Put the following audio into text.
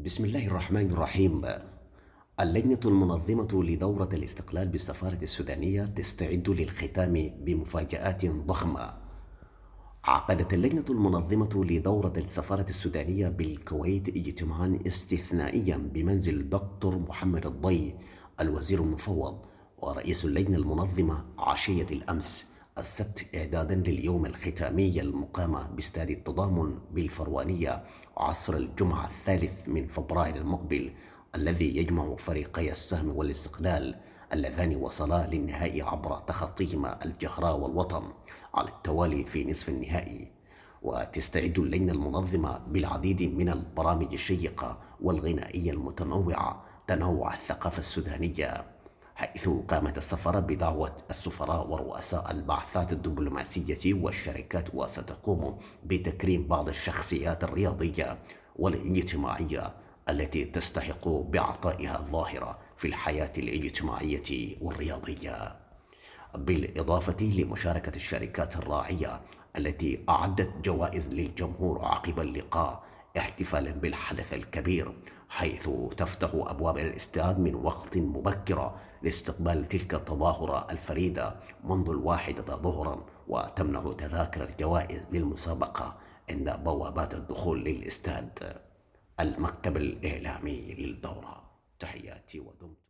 بسم الله الرحمن الرحيم. اللجنة المنظمة لدورة الاستقلال بالسفارة السودانية تستعد للختام بمفاجآت ضخمة. عقدت اللجنة المنظمة لدورة السفارة السودانية بالكويت اجتماعا استثنائيا بمنزل دكتور محمد الضي الوزير المفوض ورئيس اللجنة المنظمة عشية الأمس السبت إعدادا لليوم الختامي المقام باستاد التضامن بالفروانية عصر الجمعة 3 فبراير المقبل، الذي يجمع فريقي السهم والاستقلال اللذان وصلا للنهائي عبر تخطيهما الجهراء والوطن على التوالي في نصف النهائي. وتستعد اللجنة المنظمة بالعديد من البرامج الشيقة والغنائية المتنوعة تنوع الثقافة السودانية، حيث قامت السفارة بدعوة السفراء ورؤساء البعثات الدبلوماسية والشركات، وستقوم بتكريم بعض الشخصيات الرياضية والاجتماعية التي تستحق بعطائها الظاهرة في الحياة الاجتماعية والرياضية، بالإضافة لمشاركة الشركات الراعية التي أعدت جوائز للجمهور عقب اللقاء احتفالا بالحدث الكبير، حيث تفتح أبواب الاستاد من وقت مبكر لاستقبال تلك التظاهرة الفريدة منذ 1 ظهرا، وتمنح تذاكر الجوائز للمسابقة عند بوابات الدخول للاستاد. المكتب الإعلامي للدورة. تحياتي ودمتم